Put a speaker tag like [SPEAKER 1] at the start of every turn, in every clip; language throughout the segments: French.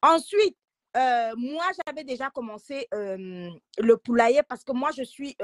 [SPEAKER 1] Ensuite, moi, j'avais déjà commencé le poulailler parce que moi, je suis,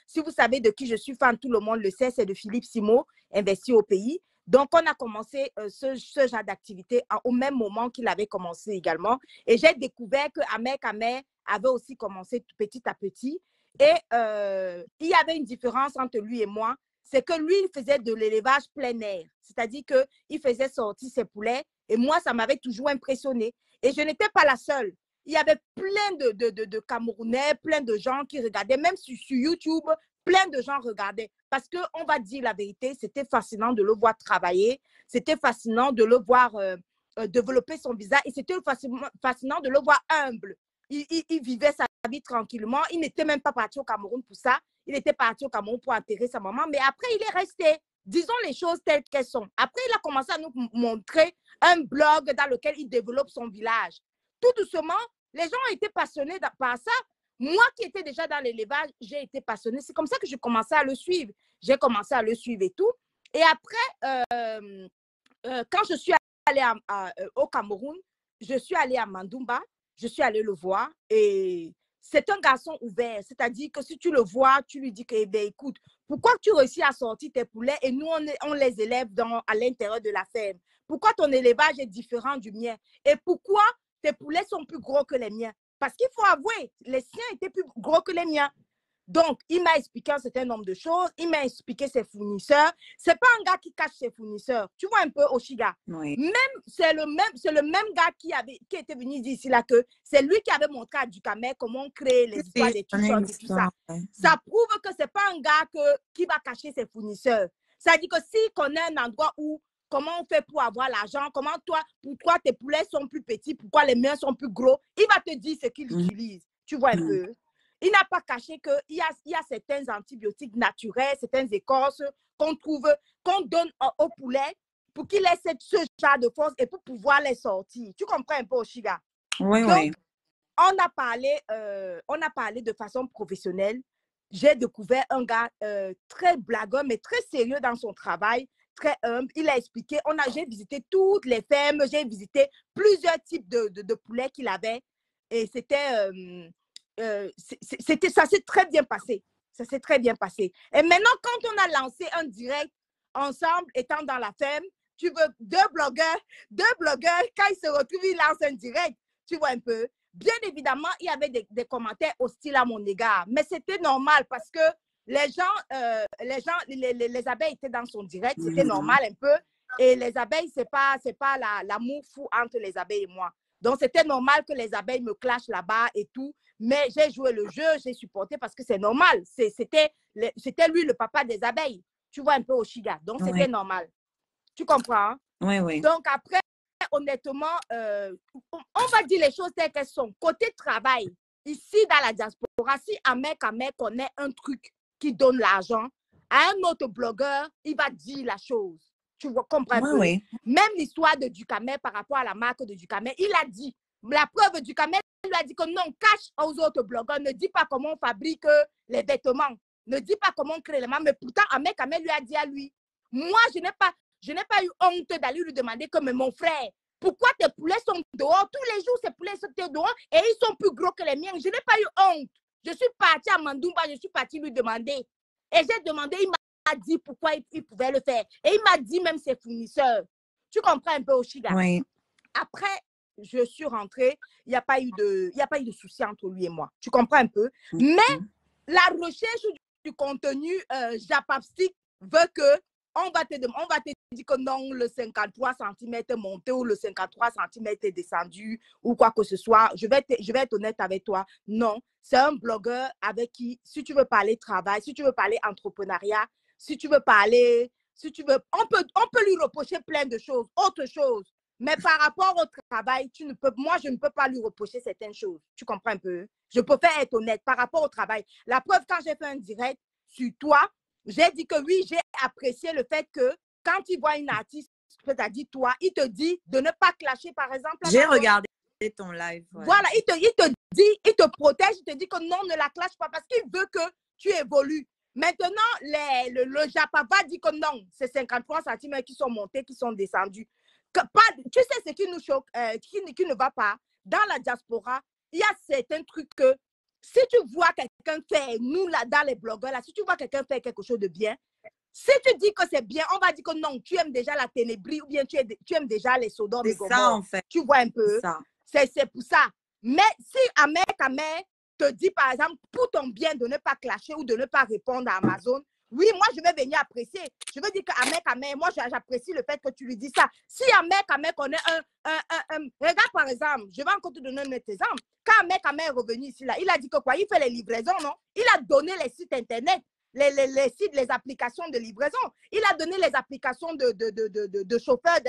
[SPEAKER 1] si vous savez de qui je suis fan, tout le monde le sait, c'est de Philippe Simo, investi au pays. Donc, on a commencé ce genre d'activité au même moment qu'il avait commencé également. Et j'ai découvert que Ahmed Kamer avait aussi commencé petit à petit. Et il y avait une différence entre lui et moi, c'est que lui, il faisait de l'élevage plein air. C'est-à-dire qu'il faisait sortir ses poulets. Et moi, ça m'avait toujours impressionné. Et je n'étais pas la seule. Il y avait plein de Camerounais, plein de gens qui regardaient, même sur YouTube, plein de gens regardaient. Parce qu'on va dire la vérité, c'était fascinant de le voir travailler, c'était fascinant de le voir développer son visage et c'était fascinant de le voir humble. Il vivait sa vie tranquillement. Il n'était même pas parti au Cameroun pour ça. Il était parti au Cameroun pour enterrer sa maman. Mais après, il est resté. Disons les choses telles qu'elles sont. Après, il a commencé à nous montrer un blog dans lequel il développe son village. Tout doucement, les gens ont été passionnés par ça. Moi qui étais déjà dans l'élevage, j'ai été passionnée. C'est comme ça que j'ai commencé à le suivre. J'ai commencé à le suivre et tout. Et après, quand je suis allée au Cameroun, je suis allée à Mandoumba, je suis allée le voir et c'est un garçon ouvert. C'est-à-dire que si tu le vois, tu lui dis que, eh bien, écoute, pourquoi tu réussis à sortir tes poulets et nous, on les élève à l'intérieur de la ferme? Pourquoi ton élevage est différent du mien? Et pourquoi tes poulets sont plus gros que les miens? Parce qu'il faut avouer, les siens étaient plus gros que les miens. Donc, il m'a expliqué un certain nombre de choses. Il m'a expliqué ses fournisseurs. Ce n'est pas un gars qui cache ses fournisseurs. Tu vois un peu, Oshiga.
[SPEAKER 2] Oui.
[SPEAKER 1] Même, c'est le même gars qui était venu dire ici là que c'est lui qui avait montré à Ducamer comment on crée les histoires des t-shirts et tout ça.
[SPEAKER 2] Ouais.
[SPEAKER 1] Ça prouve que ce n'est pas un gars qui va cacher ses fournisseurs. Ça dit que s'il connaît un endroit où comment on fait pour avoir l'argent, pourquoi tes poulets sont plus petits, pourquoi les miens sont plus gros, il va te dire ce qu'il utilise. Tu vois un peu. Il n'a pas caché qu'il y a certains antibiotiques naturels, certaines écorces qu'on trouve, qu'on donne aux poulets pour qu'ils aient ce genre de force et pour pouvoir les sortir. Tu comprends un peu, Oshiga?
[SPEAKER 2] Oui,
[SPEAKER 1] Donc,
[SPEAKER 2] oui.
[SPEAKER 1] on a parlé de façon professionnelle. J'ai découvert un gars très blagueur, mais très sérieux dans son travail, très humble. Il a expliqué, j'ai visité toutes les fermes, j'ai visité plusieurs types de poulets qu'il avait. Et ça s'est très bien passé. Ça s'est très bien passé. Et maintenant, quand on a lancé un direct ensemble, étant dans la ferme, tu veux deux blogueurs, quand ils se retrouvent, ils lancent un direct. Tu vois un peu. Bien évidemment, il y avait des commentaires hostiles à mon égard, mais c'était normal parce que les abeilles étaient dans son direct, c'était normal un peu. Et les abeilles, c'est pas l'amour fou entre les abeilles et moi. Donc, c'était normal que les abeilles me clashent là-bas et tout. Mais j'ai joué le jeu, j'ai supporté parce que c'est normal. C'était lui le papa des abeilles. Tu vois un peu Oshiga. Donc, c'était normal. Tu comprends? Hein?
[SPEAKER 2] Oui, oui.
[SPEAKER 1] Donc, après, honnêtement, on va dire les choses telles qu'elles sont. Côté travail, ici dans la diaspora, si un mec connaît un truc qui donne l'argent, à un autre blogueur, il va dire la chose. Tu vois, comprends un peu?
[SPEAKER 2] Oui.
[SPEAKER 1] Même l'histoire de Ducamer par rapport à la marque de Ducamer, il a dit, la preuve Ducamer lui a dit que non, cache aux autres blogueurs, ne dis pas comment on fabrique les vêtements, ne dis pas comment on crée les marques, mais pourtant, Ahmed Kamer lui a dit à lui, moi, je n'ai pas eu honte d'aller lui demander comme mon frère, pourquoi tes poulets sont dehors? Tous les jours, ces poulets sont dehors et ils sont plus gros que les miens. Je n'ai pas eu honte. Je suis partie à Mandoumba, je suis partie lui demander. Et j'ai demandé, il m'a dit pourquoi il pouvait le faire. Et il m'a dit même ses fournisseurs. Tu comprends un peu, Oshiga?
[SPEAKER 2] Oui.
[SPEAKER 1] Après, je suis rentrée, il n'y a pas eu de souci entre lui et moi. Tu comprends un peu? Mais la recherche du contenu japapstique veut que on va te dire que non, le 53 cm est monté ou le 53 cm est descendu ou quoi que ce soit. Je vais être honnête avec toi. Non, c'est un blogueur avec qui, si tu veux parler travail, si tu veux parler entrepreneuriat, si tu veux, on peut lui reprocher plein de choses, autre chose. Mais par rapport au travail, moi, je ne peux pas lui reprocher certaines choses. Tu comprends un peu? Je préfère être honnête par rapport au travail. La preuve, quand j'ai fait un direct sur toi, j'ai dit que oui, j'ai apprécié le fait que quand il voit une artiste, c'est-à-dire toi, il te dit de ne pas clasher, par exemple.
[SPEAKER 2] J'ai regardé ton live. Ouais.
[SPEAKER 1] Voilà, il te dit, il te protège, il te dit que non, ne la clash pas parce qu'il veut que tu évolues. Maintenant, le Japapa dit que non, c'est 53 cm qui sont montés, qui sont descendus. Tu sais ce qui nous choque, qui ne va pas. Dans la diaspora, il y a certains trucs que si tu vois quelqu'un faire, nous là, dans les blogueurs, là, si tu vois quelqu'un faire quelque chose de bien, si tu dis que c'est bien, on va dire que non, tu aimes déjà la ténébrie ou bien tu aimes déjà les Sodome et
[SPEAKER 2] C'est ça, en
[SPEAKER 1] Gomorrhe.
[SPEAKER 2] fait.
[SPEAKER 1] Tu vois un peu. C'est pour ça. Mais si Ahmed te dit, par exemple, pour ton bien de ne pas clasher ou de ne pas répondre à Amazon, oui, moi, je vais venir apprécier. Je veux dire que Ahmed, moi, j'apprécie le fait que tu lui dis ça. Si Ahmed connaît regarde, par exemple, je vais encore te donner un autre exemple. Quand Ahmed est revenu ici, là, il a dit que quoi? Il fait les livraisons, non? Il a donné les sites Internet, les sites, les applications de livraison. Il a donné les applications de chauffeurs,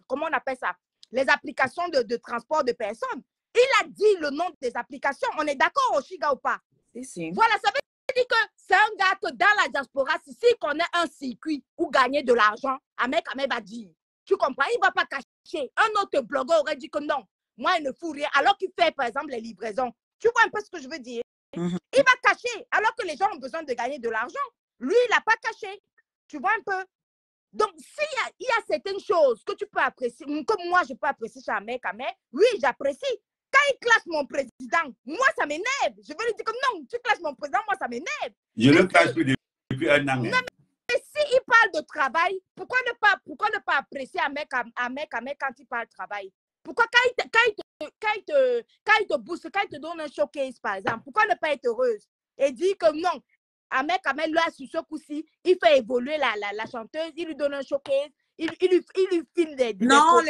[SPEAKER 1] comment on appelle ça? Les applications de transport de personnes. Il a dit le nom des applications. On est d'accord, Oshiga, ou pas?
[SPEAKER 2] Si.
[SPEAKER 1] Voilà, ça veut dire que c'est un gars que dans la diaspora, si qu'on a un circuit où gagner de l'argent, Ahmed va dire. Tu comprends? Il ne va pas cacher. Un autre blogueur aurait dit que non, moi, il ne fout rien. Alors qu'il fait, par exemple, les livraisons. Tu vois un peu ce que je veux dire? Il va cacher. Alors que les gens ont besoin de gagner de l'argent. Lui, il n'a pas caché. Tu vois un peu? Donc, s'il y a certaines choses que tu peux apprécier, comme moi, je peux apprécier chez Ahmed, oui, j'apprécie. Quand il classe mon président, moi, ça m'énerve. Je vais lui dire que non, tu classes mon président, moi, ça m'énerve.
[SPEAKER 3] Je le classe depuis un an.
[SPEAKER 1] Non, mais s'il parle de travail, pourquoi ne pas apprécier Ahmed quand il parle de travail? Pourquoi quand il te booste, quand il te donne un showcase, par exemple, pourquoi ne pas être heureuse et dire que non, Ahmed, là, sur ce coup-ci, il fait évoluer la chanteuse, il lui donne un showcase, il lui file des
[SPEAKER 2] non,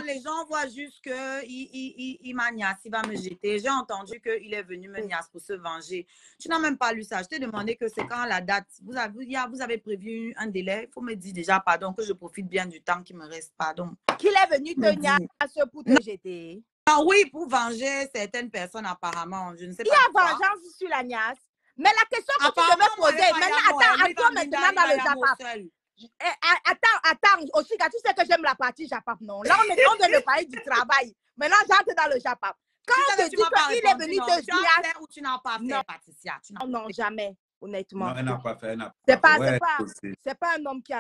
[SPEAKER 2] les gens voient juste qu'il m'a niasse, il va me jeter. J'ai entendu qu'il est venu me niasse pour se venger. Tu n'as même pas lu ça. Je t'ai demandé que c'est quand la date. Vous avez prévu un délai. Il faut me dire déjà, pardon, que je profite bien du temps qui me reste. Pardon.
[SPEAKER 1] Qu'il est venu te niasse pour te jeter.
[SPEAKER 2] Ah oui, pour venger certaines personnes apparemment. Je ne sais pas.
[SPEAKER 1] Il y a vengeance sur la niasse. Mais la question que tu devais poser, maintenant, attends maintenant dans le Japap. Attends, Oshiga, tu sais que j'aime la partie Japap, non? Là, on vient de parler du travail. Maintenant, j'entre dans le Japap. Quand on te dit qu'il est venu te dire...
[SPEAKER 2] ou tu n'as pas fait, Patricia?
[SPEAKER 1] Non, jamais, honnêtement.
[SPEAKER 3] Non, elle n'a pas fait.
[SPEAKER 1] C'est pas un homme qui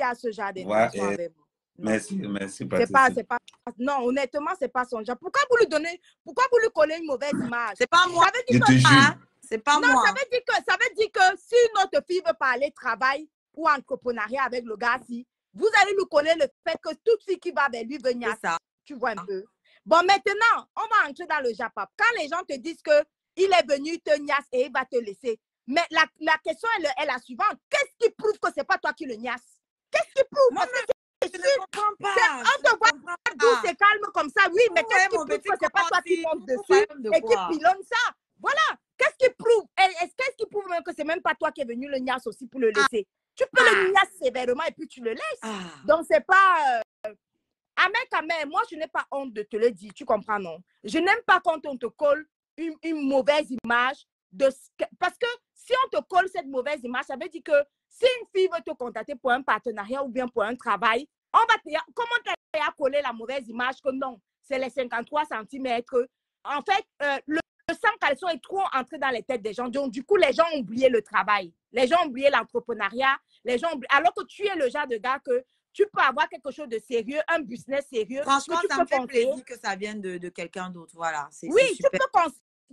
[SPEAKER 1] a ce genre d'intention avec vous.
[SPEAKER 3] Merci, Patricia.
[SPEAKER 1] Non, honnêtement, c'est pas son genre. Pourquoi vous lui collez une mauvaise image?
[SPEAKER 2] C'est pas moi. C'est pas moi.
[SPEAKER 1] Ça veut dire que si notre fille veut parler travail ou entrepreneuriat avec le gars, si vous allez lui coller le fait que toute fille qui va vers lui venir, tu vois un peu. Bon, maintenant, on va entrer dans le Japap. Quand les gens te disent qu'il est venu te niasse et il va te laisser, mais la question est la suivante. Qu'est-ce qui prouve que c'est pas toi qui le niasse? Qu'est-ce qui prouve?
[SPEAKER 2] Moi, je ne comprends pas.
[SPEAKER 1] On te voit tout c'est calme comme ça, oui, mais qu'est-ce qui prouve que c'est pas toi qui monte dessus et qui pilonne ça? Voilà. Qu'est-ce qui prouve? Qu'est-ce qui prouve même que c'est même pas toi qui es venu le niasse aussi pour le laisser? Tu peux le niasse sévèrement et puis tu le laisses. Donc, c'est pas... Ahmed, moi, je n'ai pas honte de te le dire, tu comprends, non? Je n'aime pas quand on te colle une mauvaise image. Parce que si on te colle cette mauvaise image, ça veut dire que si une fille veut te contacter pour un partenariat ou bien pour un travail, comment tu as collé la mauvaise image que non, c'est les 53 centimètres. En fait, le sans-caleçon est trop entré dans les têtes des gens. Donc, du coup, les gens ont oublié le travail. Les gens ont oublié l'entrepreneuriat. Alors que tu es le genre de gars que tu peux avoir quelque chose de sérieux, un business sérieux.
[SPEAKER 2] Franchement, ça me fait plaisir que ça vienne de quelqu'un d'autre. Voilà.
[SPEAKER 1] Oui,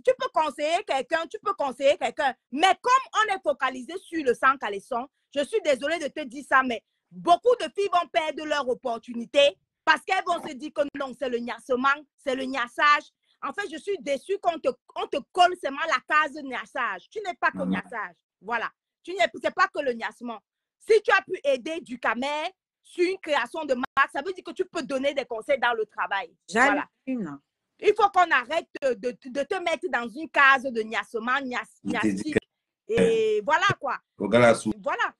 [SPEAKER 1] tu peux conseiller quelqu'un. Mais comme on est focalisé sur le sans-caleçon, je suis désolée de te dire ça, mais beaucoup de filles vont perdre leur opportunité parce qu'elles vont se dire que non, c'est le niassement, c'est le niassage. En fait, je suis déçue qu'on te colle seulement la case niassage. Tu n'es pas que niassage. Voilà. C'est pas que le niassement. Si tu as pu aider du Camer sur une création de marque, ça veut dire que tu peux donner des conseils dans le travail. Voilà. Il faut qu'on arrête de te mettre dans une case de niassement, niassique. Et voilà quoi. Voilà.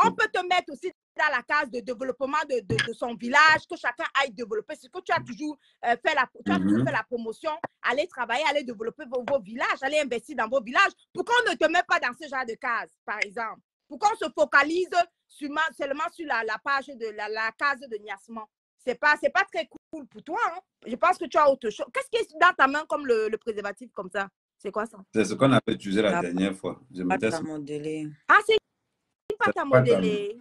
[SPEAKER 1] On peut te mettre aussi dans la case de développement de son village, que chacun aille développer. C'est que tu as toujours fait la promotion, aller travailler, aller développer vos villages, aller investir dans vos villages. Pourquoi on ne te met pas dans ce genre de case, par exemple? Pourquoi on se focalise seulement sur la page de la case de niassement? C'est pas très cool pour toi. Hein? Je pense que tu as autre chose. Qu'est-ce qui est dans ta main comme le préservatif comme ça? C'est quoi ça?
[SPEAKER 3] C'est ce qu'on avait utilisé la dernière fois.
[SPEAKER 2] Pâte à modeler.
[SPEAKER 1] Ah, c'est une pâte à modeler.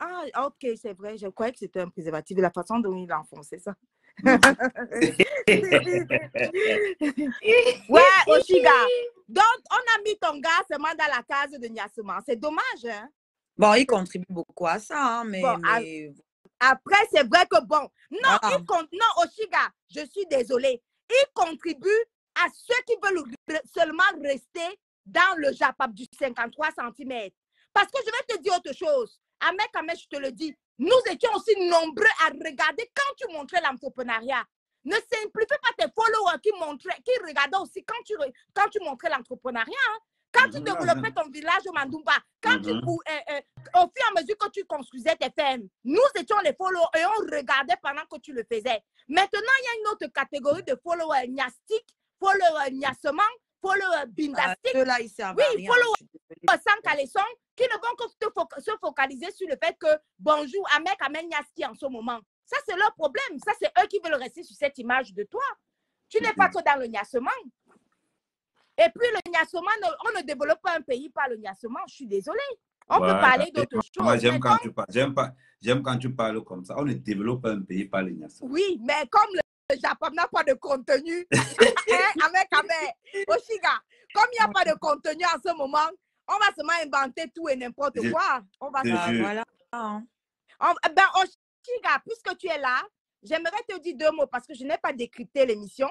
[SPEAKER 1] Ah, ok, c'est vrai. Je croyais que c'était un préservatif. De la façon dont il a enfoncé ça. Ouais, Oshiga. Donc, on a mis ton gars seulement dans la case de Niasuma. C'est dommage, hein?
[SPEAKER 2] Bon, il contribue beaucoup à ça, hein,
[SPEAKER 1] Bon,
[SPEAKER 2] mais...
[SPEAKER 1] après, c'est vrai que bon. Non,
[SPEAKER 2] Voilà.
[SPEAKER 1] non, Oshiga, je suis désolée. Il contribue à ceux qui veulent seulement rester dans le Japap du 53 cm. Parce que je vais te dire autre chose. Ahmed, je te le dis, nous étions aussi nombreux à regarder quand tu montrais l'entrepreneuriat. Ne simplifie pas tes followers qui regardaient aussi quand tu montrais l'entrepreneuriat. Hein. Quand tu développais ton village au Mandumba, quand au fur et à mesure que tu construisais tes fermes, nous étions les followers et on regardait pendant que tu le faisais. Maintenant, il y a une autre catégorie de followers niastiques, followers niassements, followers bindastiques.
[SPEAKER 2] Là, ils servent à rien.
[SPEAKER 1] Followers sans caleçon, qui ne vont que se focaliser sur le fait que bonjour, Ahmed Niaski en ce moment. Ça, c'est leur problème. Ça, c'est eux qui veulent rester sur cette image de toi. Tu n'es pas que dans le niassement. Et puis, le niassement, on ne développe pas un pays par le niassement. Je suis désolée. On peut parler d'autres choses.
[SPEAKER 3] Moi, j'aime quand tu parles comme ça. On ne développe pas un pays par le niassement.
[SPEAKER 1] Oui, mais comme le Japon n'a pas de contenu, Oshiga, comme il n'y a pas de contenu en ce moment, on va seulement inventer tout et n'importe quoi. On va
[SPEAKER 2] voilà.
[SPEAKER 1] Ben, Oshiga, puisque tu es là, j'aimerais te dire 2 mots parce que je n'ai pas décrypté l'émission.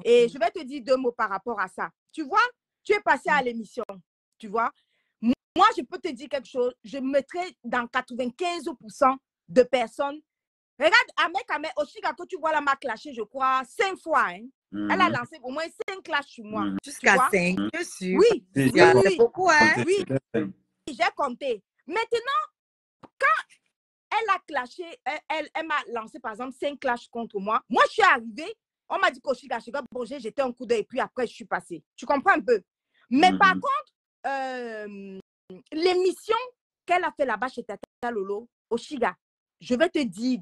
[SPEAKER 1] Et je vais te dire 2 mots par rapport à ça. Tu vois, tu es passé à l'émission. Tu vois, moi, je peux te dire quelque chose. Je mettrais dans 95% de personnes. Regarde, Ahmed, Oshiga, que tu vois, la m'a clashé, je crois, 5 fois. Hein. Elle a lancé au moins 5 clashs sur moi.
[SPEAKER 2] Jusqu'à 5, je suis.
[SPEAKER 1] Oui,
[SPEAKER 2] c'est beaucoup, hein?
[SPEAKER 1] Oui, j'ai compté. Maintenant, quand elle a clashé, elle m'a lancé, par exemple, 5 clashs contre moi. Moi, je suis arrivée, on m'a dit qu'Oshiga, bon, j'ai jeté un coup d'œil, et puis après, je suis passée. Tu comprends un peu? Mais par contre, l'émission qu'elle a fait là-bas chez Tata Lolo, Oshiga, je vais te dire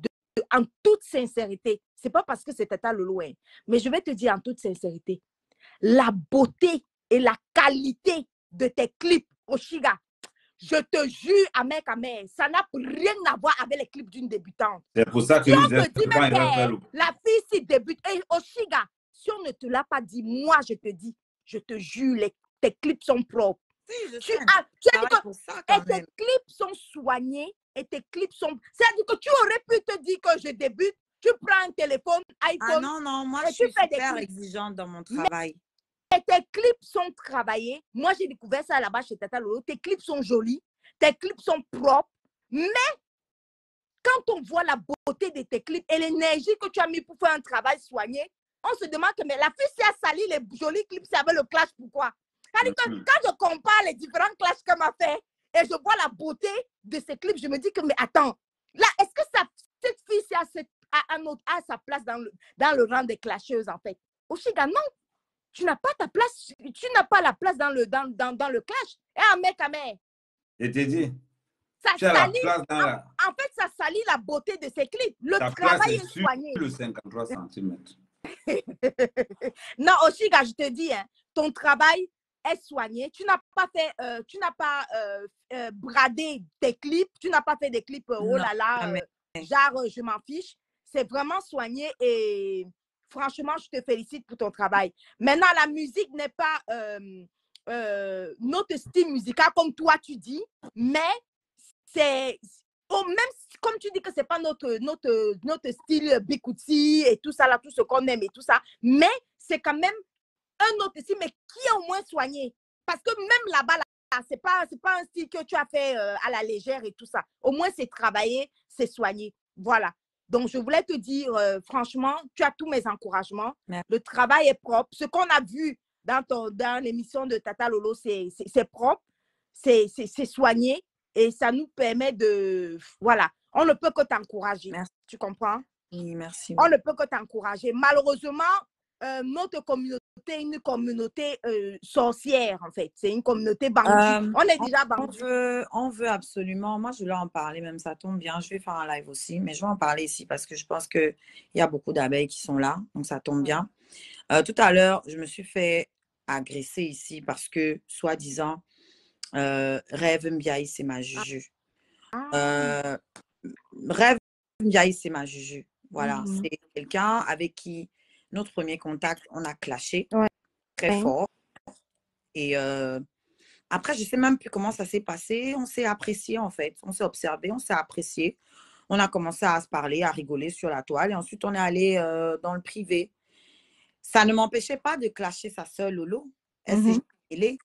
[SPEAKER 1] en toute sincérité, c'est pas parce que c'est Tata Lolo, hein, mais je vais te dire en toute sincérité, la beauté et la qualité de tes clips, Oshiga, je te jure, Ahmed, ça n'a rien à voir avec les clips d'une débutante.
[SPEAKER 3] C'est pour ça que
[SPEAKER 1] si on te dit même la fille s'y débute, et Oshiga, si on ne te l'a pas dit, moi je te dis, je te jure, tes clips sont propres. Tu as dit que tes clips sont soignés et tes clips sont... C'est-à-dire que tu aurais pu te dire que je débute, tu prends un téléphone, iPhone...
[SPEAKER 2] Ah non, moi je suis super exigeante dans mon travail.
[SPEAKER 1] Et tes clips sont travaillés. Moi, j'ai découvert ça là-bas chez Tata Lolo. Tes clips sont jolis, tes clips sont propres, mais quand on voit la beauté de tes clips et l'énergie que tu as mis pour faire un travail soigné, on se demande que mais la fille, si elle salit les jolis clips, c'est avec le clash, pourquoi? C'est-à-dire que quand je compare les différents clashs qu'elle m'a fait et je vois la beauté de ces clips, je me dis que, mais attends, là, est-ce que cette fille a sa place dans le rang des clasheuses, en fait? Oshiga, non. Tu n'as pas ta place, tu n'as pas la place dans le clash. Et Ahmed,
[SPEAKER 3] je t'ai dit.
[SPEAKER 1] Ça salit, en fait, ça salit la beauté de ces clips. Le travail est soigné.
[SPEAKER 3] Le 53 cm.
[SPEAKER 1] Non, Oshiga, je te dis, hein, ton travail est soigné. Tu n'as pas fait, bradé tes clips. Tu n'as pas fait des clips, oh là là, genre, je m'en fiche. C'est vraiment soigné et franchement, je te félicite pour ton travail. Maintenant, la musique n'est pas notre style musical comme toi, tu dis, mais c'est, même comme tu dis que ce n'est pas notre style Bikuti et tout ça, là, tout ce qu'on aime et tout ça, mais c'est quand même un autre style, mais qui est au moins soigné. Parce que même là-bas, là, ce n'est pas un style que tu as fait à la légère et tout ça. Au moins, c'est travaillé, c'est soigné. Voilà. Donc, je voulais te dire, franchement, tu as tous mes encouragements. Merci. Le travail est propre. Ce qu'on a vu dans l'émission de Tata Lolo, c'est propre, c'est soigné et ça nous permet de... Voilà, on ne peut que t'encourager. Tu comprends?
[SPEAKER 2] Oui, merci.
[SPEAKER 1] On ne peut que t'encourager. Malheureusement, notre communauté est une communauté sorcière, en fait. C'est une communauté bandit. On est déjà bandit.
[SPEAKER 2] On veut absolument, moi je voulais en parler, même ça tombe bien, je vais faire un live aussi, mais je vais en parler ici parce que je pense qu'il y a beaucoup d'abeilles qui sont là, donc ça tombe bien. Tout à l'heure, je me suis fait agresser ici parce que, soi-disant, Rêve Mbiaï, c'est ma juju. Euh, Rêve Ndiaye, c'est ma juju. Voilà, c'est quelqu'un avec qui notre premier contact, on a clashé très fort. Et après, je ne sais même plus comment ça s'est passé. On s'est apprécié, en fait. On s'est observé, on s'est apprécié. On a commencé à se parler, à rigoler sur la toile. Et ensuite, on est allé dans le privé. Ça ne m'empêchait pas de clasher sa sœur Lolo. Elle s'est mêlée.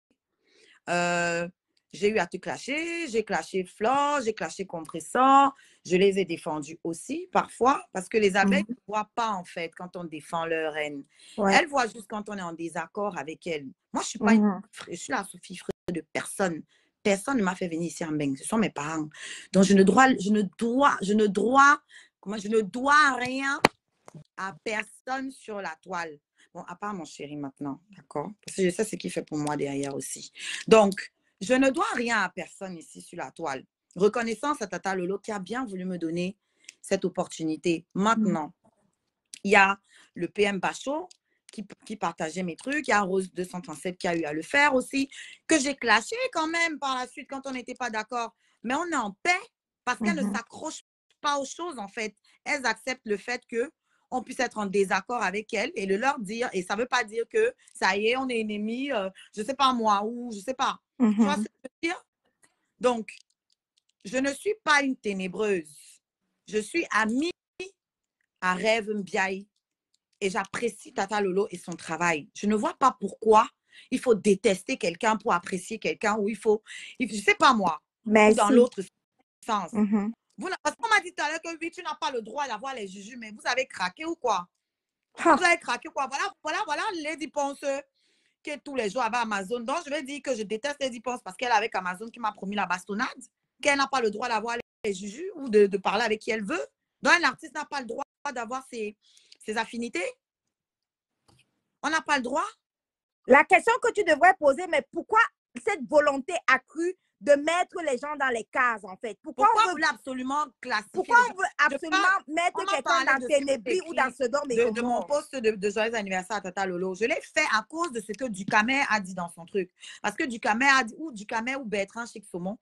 [SPEAKER 2] J'ai eu à te clasher, j'ai clashé Flore, j'ai clashé Compressor, je les ai défendus aussi parfois parce que les abeilles ne voient pas en fait quand on défend leur reine. Elles voient juste quand on est en désaccord avec elles. Moi, je suis pas je suis la sous-fifre de personne. Personne ne m'a fait venir ici en Beng. Ce sont mes parents. Donc, je ne dois rien à personne sur la toile. Bon, à part mon chéri maintenant, d'accord? Parce que je sais ce qu'il fait pour moi derrière aussi. Donc, je ne dois rien à personne ici sur la toile. Reconnaissance à Tata Lolo qui a bien voulu me donner cette opportunité. Maintenant, il y a le PM Bachot qui partageait mes trucs. Il y a Rose 237 qui a eu à le faire aussi, que j'ai clashé quand même par la suite quand on n'était pas d'accord. Mais on est en paix parce qu'elles ne s'accrochent pas aux choses en fait. Elles acceptent le fait que on puisse être en désaccord avec elles et le leur dire. Et ça ne veut pas dire que ça y est, on est ennemis, je ne sais pas moi, ou je ne sais pas. Tu vois ce que je veux dire? Donc, je ne suis pas une ténébreuse. Je suis amie à Rêve Mbiaye et j'apprécie Tata Lolo et son travail. Je ne vois pas pourquoi il faut détester quelqu'un pour apprécier quelqu'un ou je ne sais pas moi, ou dans l'autre sens. Parce qu'on m'a dit tout à l'heure que oui, tu n'as pas le droit d'avoir les jujus, mais vous avez craqué ou quoi? Vous avez craqué quoi? Voilà, Lady Ponce qui tous les jours avec Amazon. Donc, je vais dire que je déteste Lady Ponce parce qu'elle est avec Amazon qui m'a promis la bastonnade, qu'elle n'a pas le droit d'avoir les jujus ou de parler avec qui elle veut. Donc, un artiste n'a pas le droit d'avoir ses affinités. On n'a pas le droit.
[SPEAKER 1] La question que tu devrais poser, mais pourquoi cette volonté accrue de mettre les gens dans les cases, en fait?
[SPEAKER 2] Pourquoi on veut absolument classifier?
[SPEAKER 1] Pourquoi on veut absolument mettre quelqu'un dans Ténébris ou dans Sodome et Gomorrhe?
[SPEAKER 2] De mon poste de joyeux anniversaire à Tata Lolo, je l'ai fait à cause de ce que Ducamer a dit dans son truc. Parce que Ducamer a dit, ou Bertrand Chic Saumon,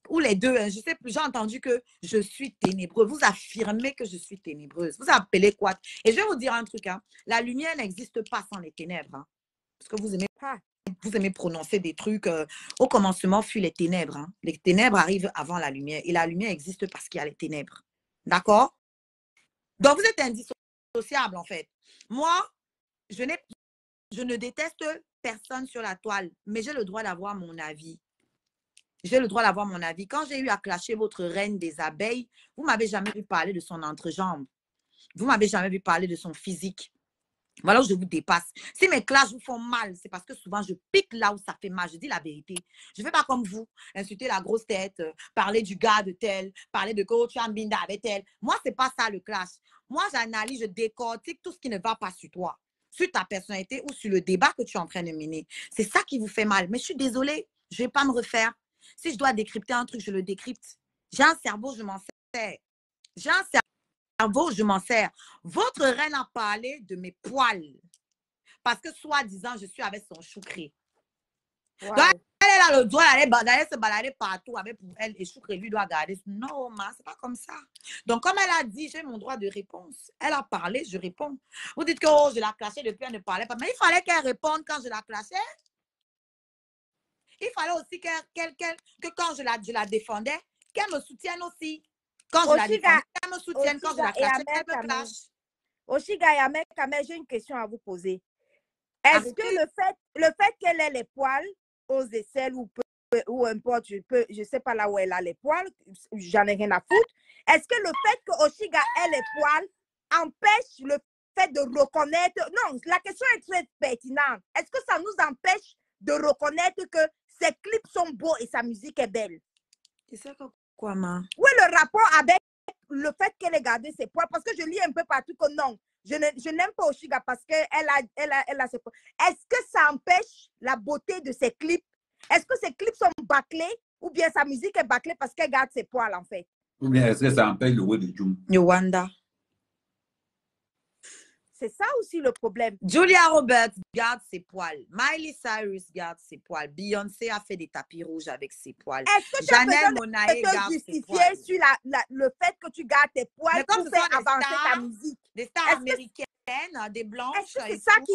[SPEAKER 2] ou les deux, je sais plus, j'ai entendu que je suis ténébreuse. Vous affirmez que je suis ténébreuse. Vous appelez quoi? Et je vais vous dire un truc, hein. La lumière n'existe pas sans les ténèbres. Hein. Parce que vous aimez prononcer des trucs. Au commencement, fuient les ténèbres. Hein. Les ténèbres arrivent avant la lumière. Et la lumière existe parce qu'il y a les ténèbres. D'accord? Donc, vous êtes indissociable, en fait. Moi, je ne déteste personne sur la toile, mais j'ai le droit d'avoir mon avis. J'ai le droit d'avoir mon avis. Quand j'ai eu à clasher votre reine des abeilles, vous ne m'avez jamais vu parler de son entrejambe. Vous ne m'avez jamais vu parler de son physique. Voilà où je vous dépasse. Si mes clashes vous font mal, c'est parce que souvent je pique là où ça fait mal. Je dis la vérité. Je ne fais pas comme vous, insulter la grosse tête, parler du gars de tel, parler de coach Ambinda avec tel. Moi, ce n'est pas ça le clash. Moi, j'analyse, je décortique tout ce qui ne va pas sur toi, sur ta personnalité ou sur le débat que tu es en train de mener. C'est ça qui vous fait mal. Mais je suis désolée, je ne vais pas me refaire. Si je dois décrypter un truc, je le décrypte. J'ai un cerveau, je m'en sers. J'ai un cerveau, je m'en sers. Votre reine a parlé de mes poils. Parce que, soi-disant, je suis avec son choucré. Wow. Donc, elle a le droit d'aller se balader partout avec pour elle et choucré lui doit garder. Non, ma, c'est pas comme ça. Donc, comme elle a dit, j'ai mon droit de réponse. Elle a parlé, je réponds. Vous dites que oh, je la clashais depuis, elle ne parlait pas. Mais il fallait qu'elle réponde quand je la clashais. Il fallait aussi que quand je la défendais, qu'elle me soutienne aussi. Quand je la défendais, qu'elle me soutienne. Quand je la clashais, qu'elle me clash.
[SPEAKER 1] Oshiga et Ahmed Kamel, j'ai une question à vous poser. Est-ce que le fait qu'elle ait les poils aux aisselles ou importe, je ne sais pas là où elle a les poils, j'en ai rien à foutre. Est-ce que le fait que Oshiga ait les poils empêche le fait de reconnaître... Non, la question est très pertinente. Est-ce que ça nous empêche de reconnaître que ses clips sont beaux et sa musique est belle?
[SPEAKER 2] C'est ça quoi, ma?
[SPEAKER 1] Oui, le rapport avec le fait qu'elle ait gardé ses poils, parce que je lis un peu partout que non, je n'aime pas Oshiga parce qu'elle a ses poils. Est-ce que ça empêche la beauté de ses clips? Est-ce que ses clips sont bâclés ou bien sa musique est bâclée parce qu'elle garde ses poils en fait?
[SPEAKER 3] Ou bien est-ce que ça empêche le word de Jum?
[SPEAKER 2] Yowanda.
[SPEAKER 1] C'est ça aussi le problème.
[SPEAKER 2] Julia Roberts garde ses poils. Miley Cyrus garde ses poils. Beyoncé a fait des tapis rouges avec ses poils.
[SPEAKER 1] Est-ce que tu as
[SPEAKER 2] Janelle
[SPEAKER 1] besoin
[SPEAKER 2] Monáe
[SPEAKER 1] de te
[SPEAKER 2] garde ses
[SPEAKER 1] justifier
[SPEAKER 2] poils.
[SPEAKER 1] sur le fait que tu gardes tes poils
[SPEAKER 2] Mais comme
[SPEAKER 1] pour
[SPEAKER 2] ce
[SPEAKER 1] faire
[SPEAKER 2] sont des
[SPEAKER 1] avancer ta
[SPEAKER 2] stars,
[SPEAKER 1] musique?
[SPEAKER 2] des stars
[SPEAKER 1] Est-ce que
[SPEAKER 2] américaines, des blanches
[SPEAKER 1] est-ce que c'est
[SPEAKER 2] et
[SPEAKER 1] ça
[SPEAKER 2] tout,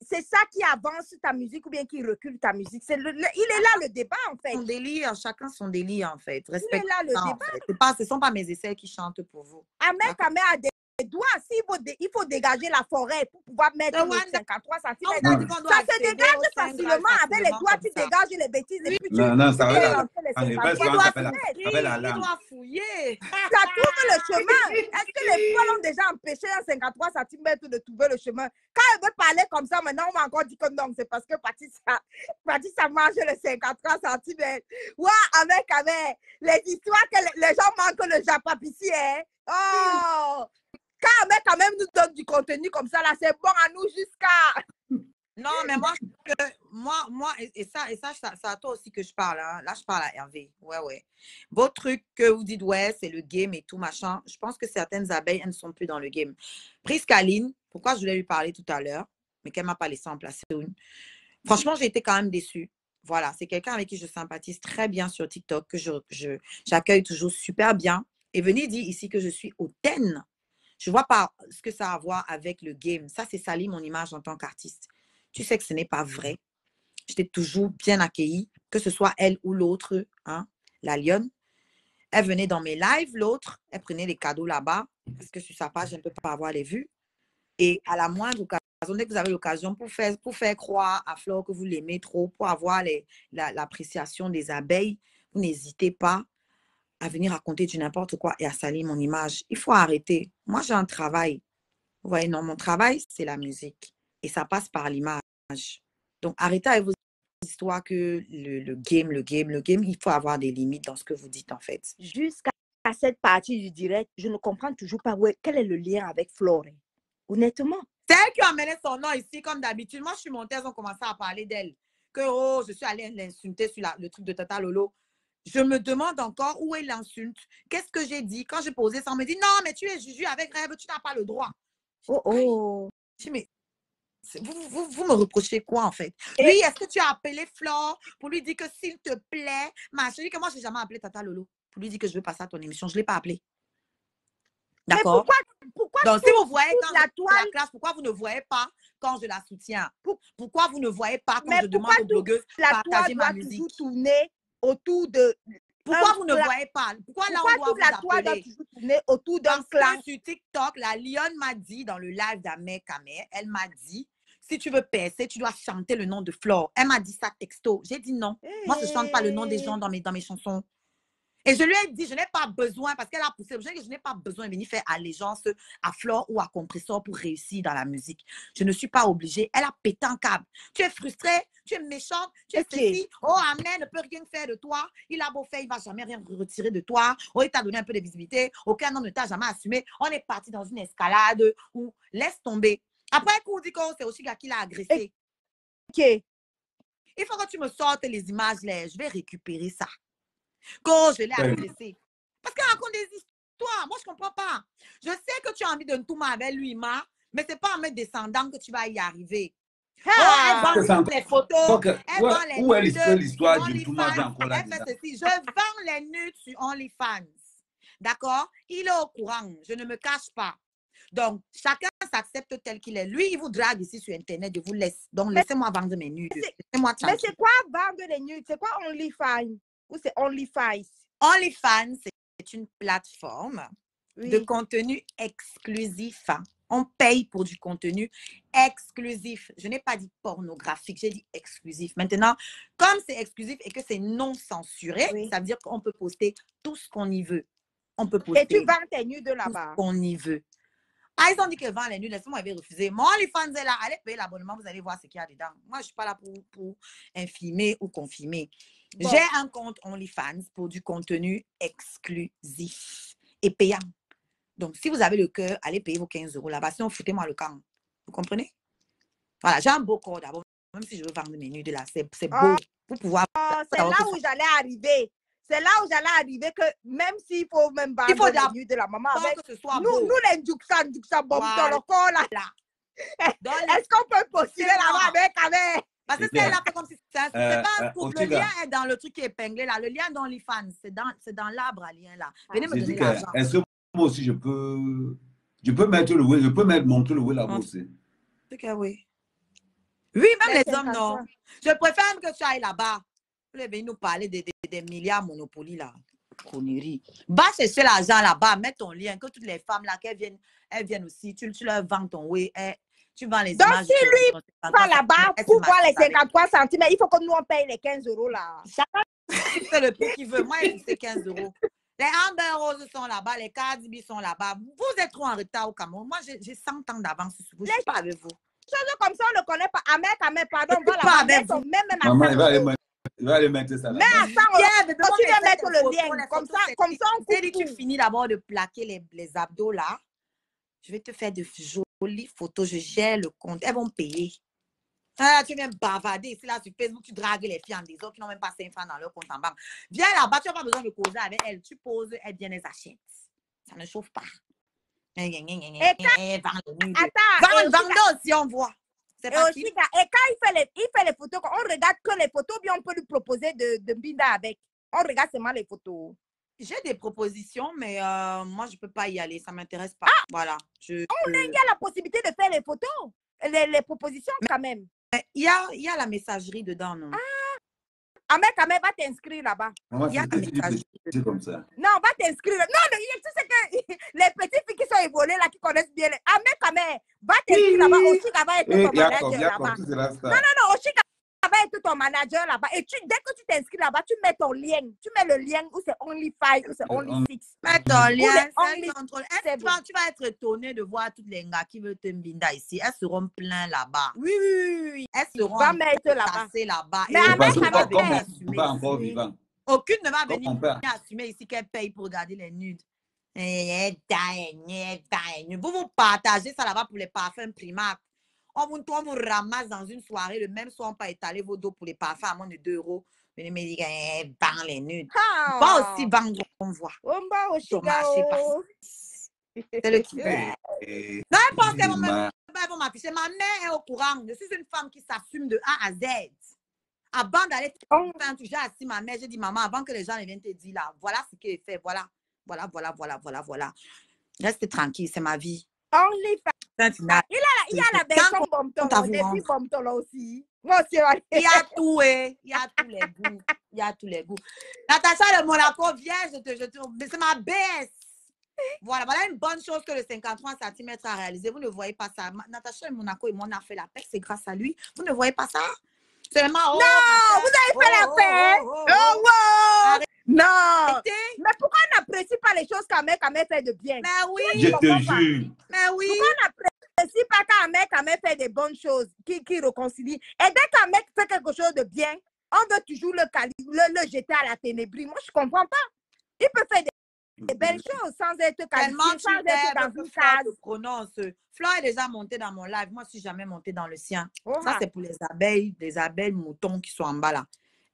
[SPEAKER 1] c'est ça qui avance ta musique ou bien qui recule ta musique? Il est là le débat, en fait.
[SPEAKER 2] son délire, chacun son délire en fait.
[SPEAKER 1] Il est
[SPEAKER 2] Respectez
[SPEAKER 1] là le
[SPEAKER 2] ça, en
[SPEAKER 1] débat.
[SPEAKER 2] fait. Ce ne sont pas mes essais qui chantent pour vous.
[SPEAKER 1] Ahmed Kamé a des doigts. Il faut dégager la forêt pour pouvoir mettre le 53
[SPEAKER 2] On
[SPEAKER 1] cm.
[SPEAKER 2] vous a dit qu'on doit
[SPEAKER 1] Ça se
[SPEAKER 2] accéder
[SPEAKER 1] dégage
[SPEAKER 2] au Saint Graal
[SPEAKER 1] facilement. Avec les
[SPEAKER 2] facilement
[SPEAKER 1] doigts,
[SPEAKER 2] comme
[SPEAKER 1] tu
[SPEAKER 2] ça.
[SPEAKER 1] dégages les bêtises et puis tu
[SPEAKER 3] Non, ça
[SPEAKER 1] fais
[SPEAKER 3] va.
[SPEAKER 1] rentrer les
[SPEAKER 3] Il
[SPEAKER 1] 53
[SPEAKER 3] va
[SPEAKER 1] cm.
[SPEAKER 3] la
[SPEAKER 2] Il
[SPEAKER 3] langue.
[SPEAKER 2] doit fouiller.
[SPEAKER 1] Ça trouve le chemin. Est-ce que les poils ont déjà empêché un 53 cm de trouver le chemin? Quand elle veut parler comme ça, maintenant, on m'a encore dit que non, c'est parce que Patricia mange le 53 cm. Ouais, avec, les histoires que les gens manquent le japapici, hein. Oh! Quand même nous donne du contenu comme ça, là, c'est bon à nous jusqu'à...
[SPEAKER 2] Non, mais moi, et ça, c'est à toi aussi que je parle. Hein. Là, je parle à Hervé. Ouais. Vos trucs que vous dites, ouais, c'est le game et tout, machin. Je pense que certaines abeilles, elles ne sont plus dans le game. Priscaline, pourquoi je voulais lui parler tout à l'heure, mais qu'elle ne m'a pas laissé en placer une. Franchement, j'ai été quand même déçue. Voilà, c'est quelqu'un avec qui je sympathise très bien sur TikTok, que j'accueille toujours super bien. Et venez dire ici que je suis hautaine. Je ne vois pas ce que ça a à voir avec le game. Ça, c'est salir mon image en tant qu'artiste. Tu sais que ce n'est pas vrai. Je t'ai toujours bien accueillie, que ce soit elle ou l'autre, hein, la lionne. Elle venait dans mes lives, l'autre, elle prenait les cadeaux là-bas, parce que sur sa page, je ne peux pas avoir les vues. Et à la moindre occasion, dès que vous avez l'occasion pour faire croire à Flore que vous l'aimez trop, pour avoir l'appréciation des abeilles, vous n'hésitez pas à venir raconter du n'importe quoi et à salir mon image. Il faut arrêter. Moi, j'ai un travail. Vous voyez, non, mon travail, c'est la musique. Et ça passe par l'image. Donc, arrêtez avec vos histoires que le game, il faut avoir des limites dans ce que vous dites, en fait.
[SPEAKER 1] Jusqu'à cette partie du direct, je ne comprends toujours pas quel est le lien avec Flore. Honnêtement.
[SPEAKER 2] C'est elle qui a amené son nom ici, comme d'habitude. Moi, je suis montée, elles ont commencé à parler d'elle. Que, oh, je suis allée l'insulter sur le truc de Tata Lolo. Je me demande encore où est l'insulte. Qu'est-ce que j'ai dit? Quand j'ai posé ça, on me dit, non, mais tu es Juju avec Rêve, tu n'as pas le droit.
[SPEAKER 1] Oh.
[SPEAKER 2] Je dis, mais vous me reprochez quoi, en fait? Oui, est-ce que tu as appelé Flore pour lui dire que s'il te plaît, ma chérie, que moi, je n'ai jamais appelé Tata Lolo pour lui dire que je veux passer à ton émission. Je ne l'ai pas appelé. D'accord?
[SPEAKER 1] Pourquoi
[SPEAKER 2] donc, si vous voyez quand
[SPEAKER 1] la toile,
[SPEAKER 2] la classe, pourquoi vous ne voyez pas quand je la soutiens? Pourquoi vous ne voyez pas quand je demande aux
[SPEAKER 1] pourquoi
[SPEAKER 2] blogueuses de partager ma
[SPEAKER 1] doit
[SPEAKER 2] musique?
[SPEAKER 1] toujours tourner autour de...
[SPEAKER 2] Pourquoi vous ne voyez pas? Pourquoi là, on doit
[SPEAKER 1] la toile doit toujours tourner autour d'un clan?
[SPEAKER 2] Parce que sur TikTok, la lionne m'a dit, dans le live d'Ahmed Kamé, elle m'a dit, si tu veux percer, tu dois chanter le nom de Flore. Elle m'a dit ça texto. J'ai dit non. Moi, je ne chante pas le nom des gens dans mes chansons. Et je lui ai dit, je n'ai pas besoin, parce qu'elle a poussé, je n'ai pas besoin de venir faire allégeance à Flore ou à Compressor pour réussir dans la musique. Je ne suis pas obligée. Elle a pété un câble. Tu es frustrée, tu es méchante, tu es ceci. Oh, Ahmed ne peut rien faire de toi. Il a beau faire, il ne va jamais rien retirer de toi. Oh, il t'a donné un peu de visibilité. Aucun homme ne t'a jamais assumé. On est parti dans une escalade où laisse tomber. Après, on dit que c'est aussi qui l'a agressé.
[SPEAKER 1] Ok.
[SPEAKER 2] Il faut que tu me sortes les images là. Je vais récupérer ça. Quand je l'ai agressé. Parce qu'elle raconte des histoires. Moi, je ne comprends pas. Je sais que tu as envie de tout avec lui, mais ce n'est pas en me descendant que tu vas y arriver. Elle vend les photos. Elle vend les
[SPEAKER 3] où est l'histoire du tout
[SPEAKER 2] Elle fait ceci. Je vends les nudes sur OnlyFans. D'accord? Il est au courant. Je ne me cache pas. Donc, chacun s'accepte tel qu'il est. Lui, il vous drague ici sur Internet. Je vous laisse. Donc, laissez-moi vendre mes nudes.
[SPEAKER 1] Mais c'est quoi vendre les nudes? C'est quoi OnlyFans? Ou c'est OnlyFans?
[SPEAKER 2] OnlyFans, c'est une plateforme de contenu exclusif. On paye pour du contenu exclusif. Je n'ai pas dit pornographique, j'ai dit exclusif. Maintenant, comme c'est exclusif et que c'est non censuré, ça veut dire qu'on peut poster tout ce qu'on y veut. On peut poster.
[SPEAKER 1] Et tu vends tes nudes de là-bas?
[SPEAKER 2] Tout ce qu'on y veut. Ah, ils ont dit que vend les nudes, laissez-moi, ils avaient refusé. Moi, les fans est là, allez payer l'abonnement, vous allez voir ce qu'il y a dedans. Moi, je ne suis pas là pour infirmer ou confirmer. Bon. J'ai un compte OnlyFans pour du contenu exclusif et payant. Donc, si vous avez le cœur, allez payer vos 15 € là-bas. Sinon, foutez-moi le camp. Vous comprenez? Voilà, j'ai un beau corps d'abord. Même si je veux vendre mes nudes là, c'est beau. Pour pouvoir...
[SPEAKER 1] c'est là où j'allais arriver. C'est là où j'allais arriver que même s'il faut même vendre les nudes de la maman avec...
[SPEAKER 2] Que ce soit
[SPEAKER 1] nous les Ndjouksa, bon, dans le corps là. Est-ce qu'on peut postuler là-bas avec
[SPEAKER 2] Parce que c'est là comme si c'est pas un couple. Le lien est dans le truc qui est épinglé là. Le lien dans l'OnlyFans, c'est dans l'arbre à lien là. Venez me donner l'argent.
[SPEAKER 3] Est-ce que moi aussi je peux mettre montrer le là-bas aussi?
[SPEAKER 2] Ok, oui. Oui, même les hommes, non. Je préfère que tu ailles là-bas. Vous venez nous parler des milliards Monopoly là. Connerie. Va chercher l'argent là-bas, mets ton lien, que toutes les femmes là, elles viennent aussi. Tu leur vends ton way. Tu vends les images.
[SPEAKER 1] Donc, si lui va là-bas pour voir les 53 centimes, il faut que nous on paye les 15 € là.
[SPEAKER 2] Chacun fait le prix qu'il veut. Moi, il fait 15 €. Les Amber Rose sont là-bas, les Cardi B sont là-bas. Vous êtes trop en retard au Cameroun. Moi, j'ai 100 ans d'avance sur vous. Je ne suis pas avec vous.
[SPEAKER 1] Choses comme ça, on ne connaît pas. Ahmed, pardon, voilà.
[SPEAKER 2] Pas avec vous.
[SPEAKER 3] Maman, il va aller mettre ça là.
[SPEAKER 1] Mais à 100 €, tu viens mettre le lien. Comme ça, on
[SPEAKER 2] coupe. Tu finis d'abord de plaquer les abdos là. Je vais te faire de jolies photos. Je gère le compte. Elles vont payer. Ah, tu viens bavarder ici là sur Facebook, tu dragues les filles en disant qui n'ont même pas 5 francs dans leur compte en banque. Viens là-bas, tu n'as pas besoin de causer avec elles. Tu poses, elles viennent les achètent. Ça ne chauffe pas. Vends aussi, on voit.
[SPEAKER 1] Et quand il fait les photos, on regarde que les photos, bien on peut lui proposer de Binda avec. On regarde seulement les photos.
[SPEAKER 2] J'ai des propositions, mais moi, je ne peux pas y aller. Ça ne m'intéresse pas. Voilà.
[SPEAKER 1] Il y a la possibilité de faire les photos, les propositions quand même.
[SPEAKER 2] Il y a la messagerie dedans, non?
[SPEAKER 1] Ahmed, va t'inscrire là-bas.
[SPEAKER 3] Il y a la messagerie comme ça.
[SPEAKER 1] Non, va t'inscrire. Non, tu sais que les petites filles qui sont évoluées là, qui connaissent bien. Ahmed, va t'inscrire là-bas. Oshika va être ton manager là-bas. Non, Oshika va être ton manager là-bas. Et dès que tu t'inscris là-bas, tu mets ton lien. Tu mets le lien où c'est OnlyFans, où c'est OnlyFix.
[SPEAKER 2] Mets ton lien. Tu vas être étonné de voir toutes les gars qui veulent te binda ici. Elles seront pleins là-bas.
[SPEAKER 1] Oui.
[SPEAKER 2] Elles seront là-bas.
[SPEAKER 1] Mais Ahmed, ça va
[SPEAKER 3] pas encore vivant.
[SPEAKER 2] Aucune ne va venir assumer ici qu'elle paye pour regarder les nudes. Vous partagez ça là-bas pour les parfums Primark. On vous ramasse dans une soirée, le même soir, on peut étaler vos dos pour les parfums à moins de 2 €. Venez me dire, vends les nudes. Va aussi vendre, on voit. Ton marché passe. C'est le qui. Non, je pense qu'elles vont m'afficher. Ma mère est au courant. Je suis une femme qui s'assume de A à Z. Avant d'aller faire toujours assis ma mère, j'ai dit, maman, avant que les gens ne viennent te dire là, voilà ce qu'il fait, voilà. Reste tranquille, c'est ma vie.
[SPEAKER 1] OnlyFans. Il a la version Bompton, depuis Bompton là aussi. Moi aussi,
[SPEAKER 2] il y a tout, il y a tous les goûts. Il y a tous les goûts. Natacha de Monaco, viens, c'est ma baisse. Voilà une bonne chose que le 53 cm a réalisé. Vous ne voyez pas ça. Natacha de Monaco et moi, on a fait la paix, c'est grâce à lui. Vous ne voyez pas ça? Seulement,
[SPEAKER 1] non, vous avez fait la paix. Non. Mais pourquoi on n'apprécie pas les choses qu'Ahmed fait de bien?
[SPEAKER 2] Mais oui.
[SPEAKER 3] Je te jure.
[SPEAKER 2] Mais oui.
[SPEAKER 1] Pourquoi on n'apprécie pas qu'Ahmed fait des bonnes choses, qui réconcilie? Et dès qu'Ahmed fait quelque chose de bien, on veut toujours le jeter à la ténébrie. Moi, je ne comprends pas. Il peut faire des belles choses sans être qualifié, sans être dans une case.
[SPEAKER 2] Flore est déjà montée dans mon live. Moi, je ne suis jamais montée dans le sien. Ça, c'est pour les abeilles moutons qui sont en bas là.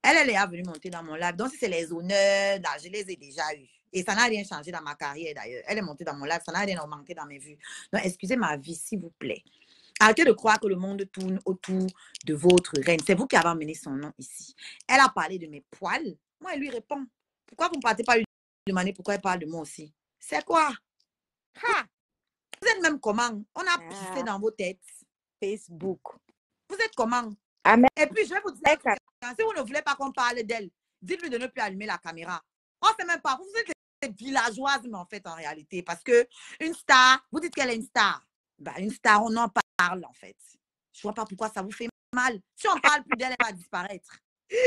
[SPEAKER 2] Elle est venue monter dans mon live. Donc, si c'est les honneurs, là, je les ai déjà eus. Et ça n'a rien changé dans ma carrière d'ailleurs. Elle est montée dans mon live, ça n'a rien augmenté dans mes vues. Donc, excusez ma vie, s'il vous plaît. Arrêtez de croire que le monde tourne autour de votre reine. C'est vous qui avez amené son nom ici. Elle a parlé de mes poils. Moi, elle lui répond. Pourquoi vous ne partez pas lui demander pourquoi elle parle de moi aussi? C'est quoi? Vous êtes même comment? On a pissé dans vos têtes.
[SPEAKER 1] Facebook.
[SPEAKER 2] Vous êtes comment? Et puis, je vais vous dire, si vous ne voulez pas qu'on parle d'elle, dites-lui de ne plus allumer la caméra. On ne sait même pas. Vous êtes des villageoises, mais en fait, en réalité. Parce qu'une star, vous dites qu'elle est une star. Ben, une star, on en parle, en fait. Je ne vois pas pourquoi ça vous fait mal. Si on ne parle plus d'elle, elle va disparaître.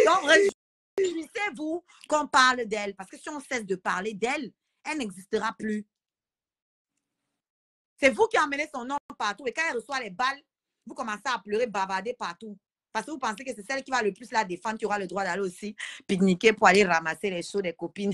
[SPEAKER 2] Donc, réjouissez-vous qu'on parle d'elle. Parce que si on cesse de parler d'elle, elle n'existera plus. C'est vous qui emmenez son nom partout. Et quand elle reçoit les balles, vous commencez à pleurer, bavarder partout. Parce que vous pensez que c'est celle qui va le plus la défendre, qui aura le droit d'aller aussi pique-niquer pour aller ramasser les choses des copines.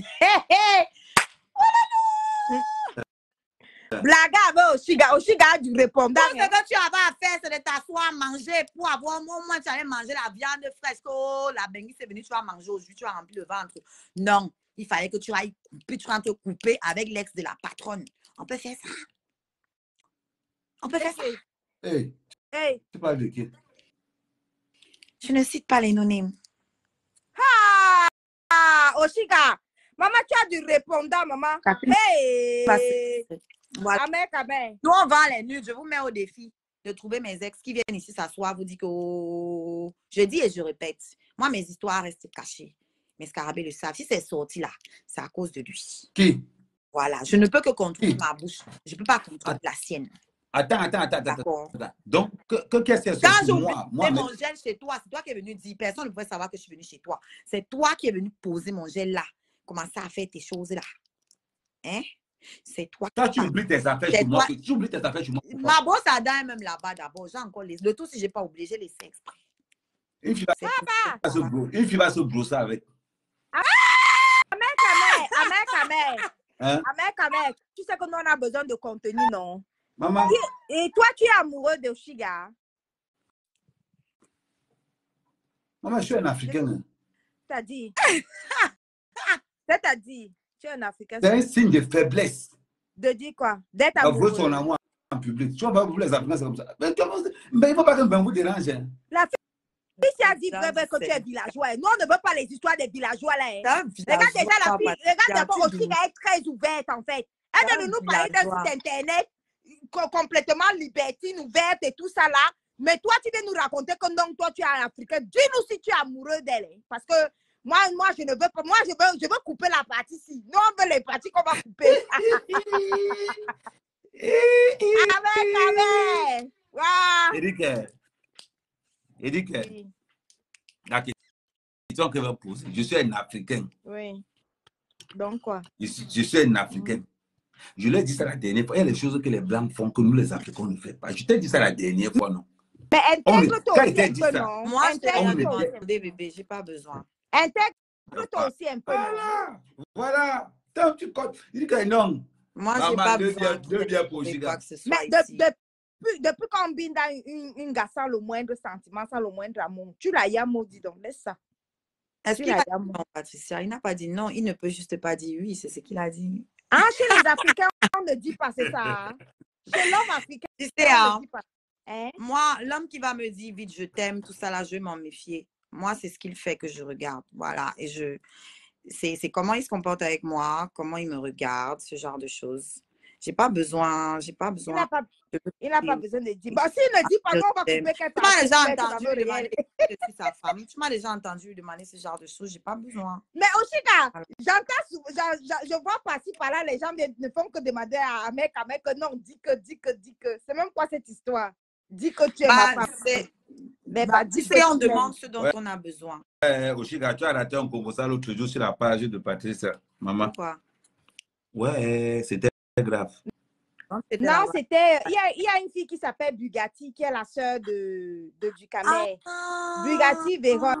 [SPEAKER 1] Blague avec Oshiga a du répondant.
[SPEAKER 2] Tout ce que tu avais à faire, c'est de t'asseoir, manger pour avoir au moins tu allais manger la viande fraîche. Oh, la bengue, c'est venu, tu vas manger aujourd'hui, tu vas remplir le ventre. Non, il fallait que tu ailles couper, tu rentres couper avec l'ex de la patronne. On peut faire ça. On peut faire ça.
[SPEAKER 3] Hey,
[SPEAKER 1] Hey.
[SPEAKER 3] tu parles de qui?
[SPEAKER 2] Je ne cite pas les non-names.
[SPEAKER 1] Ah, Oshiga. Maman, tu as du répondant, maman. Hey.
[SPEAKER 2] Voilà.
[SPEAKER 1] Amen.
[SPEAKER 2] Nous, on vend les nuls. Je vous mets au défi de trouver mes ex qui viennent ici s'asseoir, vous dire que oh, je dis et je répète. Moi, mes histoires restent cachées. Mes scarabées le savent. Si c'est sorti là, c'est à cause de lui.
[SPEAKER 3] Qui?
[SPEAKER 2] Voilà. Je ne peux que contrôler ma bouche. Je ne peux pas contrôler la sienne.
[SPEAKER 3] Attends.
[SPEAKER 2] D'accord.
[SPEAKER 3] Donc, qu'est-ce que c'est
[SPEAKER 2] Quand
[SPEAKER 3] sorti?
[SPEAKER 2] j'ai oublié
[SPEAKER 3] Moi,
[SPEAKER 2] mon gel chez toi, c'est toi qui es venu dire. Personne ne pouvait savoir que je suis venue chez toi. C'est toi qui es venu poser mon gel là. Commencer à faire tes choses là. Hein? C'est toi.
[SPEAKER 3] Toi, tu oublies tes affaires chez moi. Tu oublies tes affaires chez moi.
[SPEAKER 2] Ma brosse à dents est même là-bas d'abord. J'ai encore les. Le tout, si je n'ai pas oublié, j'ai laissé exprès.
[SPEAKER 3] Une fille va se brosser avec.
[SPEAKER 1] Amen. Tu sais que nous, on a besoin de contenu, non?
[SPEAKER 3] Maman.
[SPEAKER 1] Et toi, tu es amoureux de Oshiga?
[SPEAKER 3] Maman, je suis un Africain.
[SPEAKER 1] T'as dit. C'est-à-dire, tu es un Africain.
[SPEAKER 3] C'est un signe de faiblesse.
[SPEAKER 1] De dire quoi? D'être
[SPEAKER 3] Avouer
[SPEAKER 1] amoureux.
[SPEAKER 3] son amour en public. Tu vois, vous les Africains, c'est comme ça. Mais il ne faut pas que vous dérange. Hein.
[SPEAKER 1] La fille, si elle dit vrai que tu es villageois. Nous, on ne veut pas les histoires des villageois là. Regarde déjà la fille. Regarde d'abord Oshiga est très ouverte en fait. Elle vient de nous parler d'un site internet complètement libertine, ouverte et tout ça là. Mais toi, tu viens nous raconter que non, toi, tu es un Africain. Dis-nous si tu es amoureux d'elle. Parce que moi, je ne veux pas. Moi, je veux couper la partie-ci. Nous, on veut les parties qu'on va couper. Amen. Wow.
[SPEAKER 3] Eric, la question que je vais poser. Je suis un Africain.
[SPEAKER 1] Oui. Donc quoi?
[SPEAKER 3] Je suis un Africain. Je l'ai dit ça la dernière fois. Il y a des choses que les Blancs font que nous, les Africains, ne faisons pas. Je t'ai dit ça la dernière fois, non?
[SPEAKER 1] Mais intègre-toi aussi un peu,
[SPEAKER 3] ça.
[SPEAKER 1] non?
[SPEAKER 2] Moi, je t'ai demandé, bébé, j'ai pas besoin.
[SPEAKER 1] Intègre-toi aussi un peu,
[SPEAKER 3] Voilà. Tu comptes. Il dit que non.
[SPEAKER 2] Moi, j'ai pas besoin
[SPEAKER 3] de
[SPEAKER 2] quoi que ce soit
[SPEAKER 1] mais
[SPEAKER 2] ici.
[SPEAKER 1] depuis qu'on binde dans une gars sans le moindre sentiment, sans le moindre amour, tu l'as ya maudit, donc laisse ça.
[SPEAKER 2] Est-ce qu'il a dit non, Patricia? Il n'a pas dit non. Il ne peut juste pas dire oui. C'est ce qu'il a dit.
[SPEAKER 1] Ah, chez les Africains, on ne dit pas c'est ça. Hein? Chez l'homme africain,
[SPEAKER 2] tu sais,
[SPEAKER 1] on ne dit pas. Hein?
[SPEAKER 2] Moi, l'homme qui va me dire vite, je t'aime, tout ça là, je vais m'en méfier. Moi, c'est ce qu'il fait que je regarde. Voilà. Et c'est comment il se comporte avec moi, comment il me regarde, ce genre de choses. J'ai pas besoin. Il
[SPEAKER 1] n'a pas besoin de dire. Bon, s'il ne dit pas, on va couper quelqu'un.
[SPEAKER 2] Tu m'as déjà entendu demander que je suis sa femme. Tu m'as déjà entendu demander ce genre de choses. J'ai pas besoin.
[SPEAKER 1] Mais aussi, je vois par-ci, par-là, les gens ne font que demander à un mec que non, dis que. C'est même quoi cette histoire? Dis que tu es ma femme.
[SPEAKER 2] On demande ce dont on a besoin.
[SPEAKER 3] Oshiga, tu as raté un Congo ça l'autre jour sur la page de Patricia. Maman.
[SPEAKER 2] Pourquoi?
[SPEAKER 3] Ouais, c'était grave.
[SPEAKER 1] Non, c'était. Il y a une fille qui s'appelle Bugatti, qui est la sœur de Ducamer. Bugatti Véron.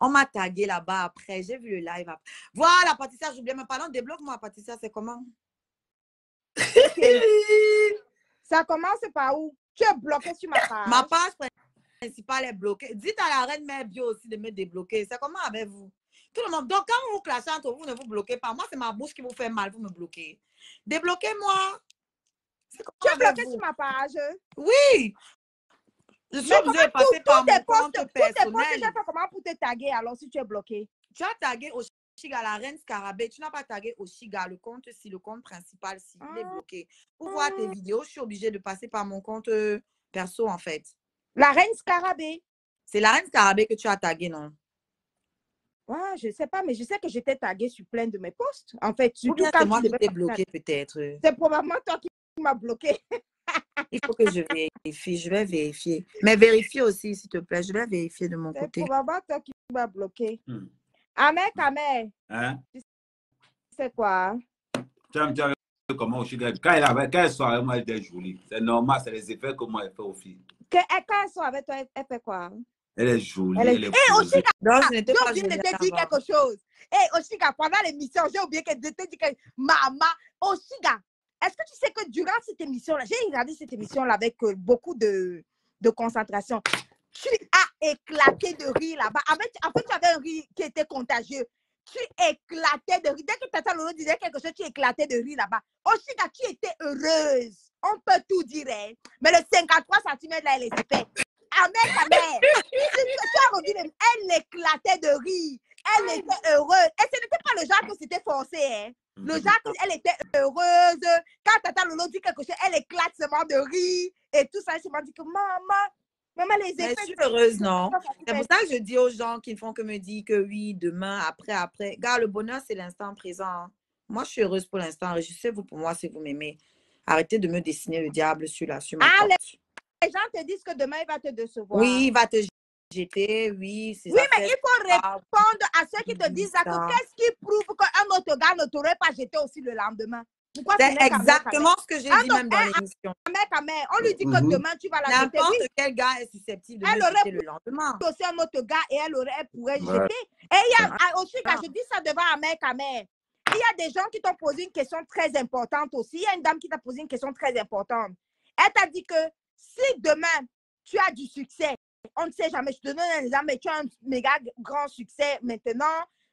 [SPEAKER 2] On m'a tagué là-bas après. J'ai vu le live après. Voilà, Patricia, j'oubliais mes parents. Débloque-moi, Patricia, c'est comment?
[SPEAKER 1] Okay. Ça commence par où? Tu es bloqué sur ma page.
[SPEAKER 2] Ma page principale est bloquée. Dites à la reine mère bio aussi de me débloquer. C'est comment avec vous? Tout le monde. Donc, quand vous clashez entre vous, ne vous bloquez pas. Moi, c'est ma bouche qui vous fait mal. Vous me bloquez. Débloquez-moi.
[SPEAKER 1] Tu es bloqué sur ma page?
[SPEAKER 2] Oui. Je suis obligée de passer par mon compte personnel.
[SPEAKER 1] Tu as fait comment pour te taguer alors si tu es bloqué?
[SPEAKER 2] Tu as tagué Oshiga, la reine Scarabée. Tu n'as pas tagué Oshiga, le compte principal, si il est bloqué. Pour voir tes vidéos, je suis obligée de passer par mon compte perso, en fait.
[SPEAKER 1] La reine Scarabée?
[SPEAKER 2] C'est la reine Scarabée que tu as tagué, non?
[SPEAKER 1] Ouais, je ne sais pas, mais je sais que j'étais taguée sur plein de mes posts. En fait,
[SPEAKER 2] surtout quand c'est moi qui t'ai bloqué, peut-être.
[SPEAKER 1] C'est probablement toi qui m'as bloqué.
[SPEAKER 2] Il faut que je vérifie. Je vais vérifier. Mais vérifie aussi, s'il te plaît. Je vais vérifier de mon côté.
[SPEAKER 1] C'est probablement toi qui m'as bloqué. Amen.
[SPEAKER 3] Hein?
[SPEAKER 1] Tu sais quoi?
[SPEAKER 3] Tu as vu comment Oshiga, quand elle sort avec moi, elle est jolie. C'est normal, c'est les effets que moi, elle fait aux filles.
[SPEAKER 1] Quand elle sort avec toi, elle fait quoi?
[SPEAKER 3] Elle est jolie. Elle est
[SPEAKER 1] Oshiga,
[SPEAKER 2] j'ai
[SPEAKER 1] oublié de te dire quelque chose. Oshiga, pendant l'émission, j'ai oublié de te dire que maman, Oshiga, est-ce que tu sais que durant cette émission-là, j'ai regardé cette émission-là avec beaucoup de concentration. Tu as éclaté de rire là-bas. En fait, tu avais un rire qui était contagieux. Tu éclatais de rire. Dès que Tata Lolo disait quelque chose, tu éclatais de rire là-bas. Oshiga, tu étais heureuse. on peut tout dire. Hein. Mais le 53 cm là, elle est fait. Ahmed, tu as revu, elle éclatait de rire. Elle était heureuse. Et ce n'était pas le genre que c'était forcé. Hein. Le genre qu'elle était heureuse. Quand Tata Lolo dit quelque chose, elle éclate seulement de rire. Et tout ça, elle se dit que maman, les effets.
[SPEAKER 2] Mais je suis heureuse, non? C'est pour ça que je dis aux gens qui ne font que me dire que oui, demain, après. Gars, le bonheur, c'est l'instant présent. Moi, je suis heureuse pour l'instant. Enregistrez-vous pour moi si vous m'aimez. Arrêtez de me dessiner le diable sur ma porte.
[SPEAKER 1] Les gens te disent que demain, il va te décevoir.
[SPEAKER 2] Oui, il va te jeter, oui.
[SPEAKER 1] Oui, mais il faut répondre à ceux qui te disent ça. Qu'est-ce qui prouve qu'un autre gars ne t'aurait pas jeté aussi le lendemain?
[SPEAKER 2] C'est exactement ce que j'ai dit même dans l'émission.
[SPEAKER 1] On lui dit que demain, tu vas la jeter.
[SPEAKER 2] N'importe quel gars est susceptible de me jeter le lendemain.
[SPEAKER 1] Aussi un autre gars et elle pourrait jeter. Et il y a aussi, quand je dis ça devant Ahmed, il y a des gens qui t'ont posé une question très importante aussi. Il y a une dame qui t'a posé une question très importante. Elle t'a dit que si demain, tu as du succès, on ne sait jamais, je te donne un exemple, mais tu as un méga grand succès maintenant,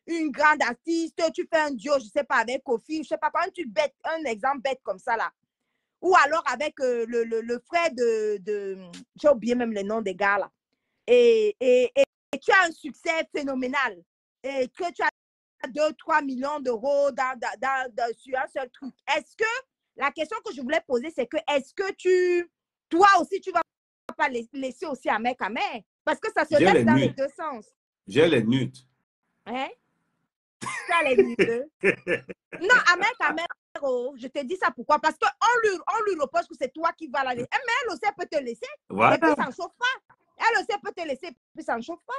[SPEAKER 1] une grande artiste, tu fais un duo, je ne sais pas, avec Kofi, je ne sais pas, un exemple bête comme ça là. Ou alors avec le frère de j'ai oublié même le nom des gars là. Et tu as un succès phénoménal. Et que tu as 2-3 millions d'euros sur un seul truc. Est-ce que, la question que je voulais poser, c'est que est-ce que toi aussi, tu vas pas laisser aussi à mec? Parce que ça se laisse dans les deux sens.
[SPEAKER 3] J'ai les nudes.
[SPEAKER 1] Hein? Tu as les nudes. Non, à mec, je te dis ça pourquoi? Parce qu'on lui reproche que c'est toi qui vas la laisser. Mais elle aussi, elle peut te laisser.
[SPEAKER 3] Voilà.
[SPEAKER 1] Et puis, ça ne chauffe pas. Elle aussi, elle peut te laisser. Et puis, ça ne chauffe pas.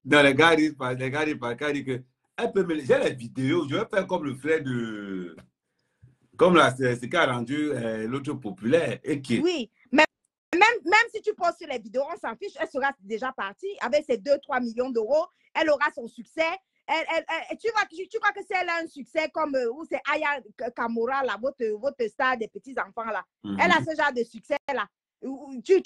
[SPEAKER 3] Non, les gars disent que elle peut me laisser. J'ai les vidéos. Je vais faire comme le frère de. Comme c'est qui a rendu l'autre populaire. Et qui...
[SPEAKER 1] Oui, mais même si tu postes sur les vidéos, on s'en fiche, elle sera déjà partie avec ses 2-3 millions d'euros. Elle aura son succès. Tu crois que si elle a un succès comme où c'est Aya Kamura, là, votre star des petits-enfants, là. Elle a ce genre de succès, là. Tu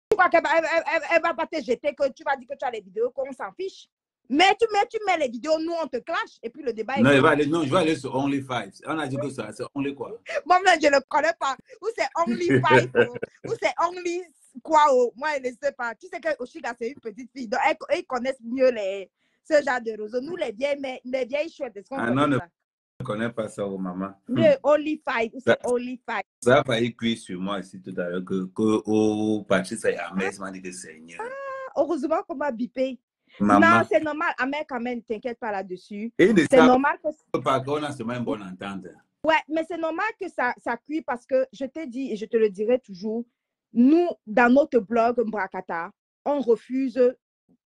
[SPEAKER 1] crois qu'elle va pas te jeter, que tu vas dire que tu as les vidéos, qu'on s'en fiche. Mais tu mets les vidéos, nous, on te clash, et puis le débat est...
[SPEAKER 3] Non, je vais aller sur Only5. On a dit que ça, c'est Only quoi?
[SPEAKER 1] Moi, je ne le connais pas. Ou c'est Only5, ou c'est Only quoi? Moi, je ne sais pas. Tu sais que Oshiga, c'est une petite fille. Donc, ils connaissent mieux ce genre de réseau. Nous, les vieilles chouettes, est-ce qu'on connaît ça?
[SPEAKER 3] Je ne connais pas ça, maman.
[SPEAKER 1] Le Only5, ou c'est Only5.
[SPEAKER 3] Ça a failli cuire sur moi ici tout à l'heure, que Patrice et Ahmed m'a dit que Seigneur.
[SPEAKER 1] Heureusement qu'on m'a bipé.
[SPEAKER 3] Maman.
[SPEAKER 1] Non, c'est normal. Ahmed, quand même, ne t'inquiète pas là-dessus.
[SPEAKER 3] C'est
[SPEAKER 1] normal que...
[SPEAKER 3] Par contre, on a seulement une bonne entente.
[SPEAKER 1] Ouais, mais c'est normal que ça cuit parce que je t'ai dit, et je te le dirai toujours, nous, dans notre blog Mbrakata, on refuse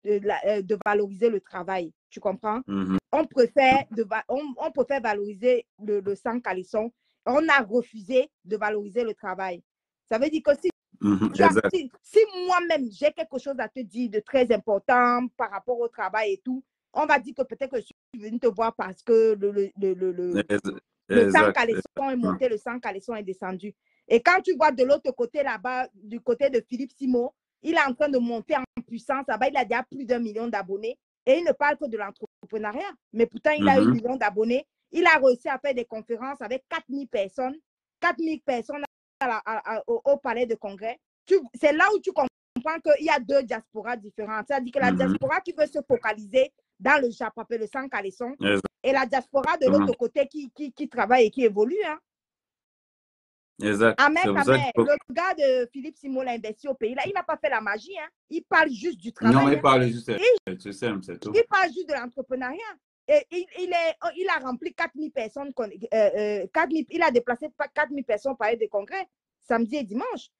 [SPEAKER 1] de valoriser le travail. Tu comprends? On préfère valoriser le sang calisson. On a refusé de valoriser le travail. Ça veut dire que si moi-même, j'ai quelque chose à te dire de très important par rapport au travail et tout, on va dire que peut-être que je suis venue te voir parce que le sang calisson est monté, le sang calisson est descendu. Et quand tu vois de l'autre côté là-bas, du côté de Philippe Simo, il est en train de monter en puissance. Là-bas, il a déjà plus d'1 million d'abonnés et il ne parle que de l'entrepreneuriat. Mais pourtant, il a 1 million d'abonnés. Il a réussi à faire des conférences avec 4000 personnes. 4000 personnes au palais de congrès. C'est là où tu comprends qu'il y a deux diasporas différentes. C'est-à-dire que la diaspora qui veut se focaliser dans le Japon, le sang calisson, et la diaspora de l'autre côté qui travaille et qui évolue. Hein.
[SPEAKER 3] Exact.
[SPEAKER 1] Le gars de Philippe Simo l'a investi au pays. Là, il n'a pas fait la magie. Hein. Il parle juste du travail.
[SPEAKER 3] Non, il parle juste c'est tout.
[SPEAKER 1] Il parle juste de l'entrepreneuriat. Et il a rempli 4000 personnes. Il a déplacé 4000 personnes au palais de congrès samedi et dimanche.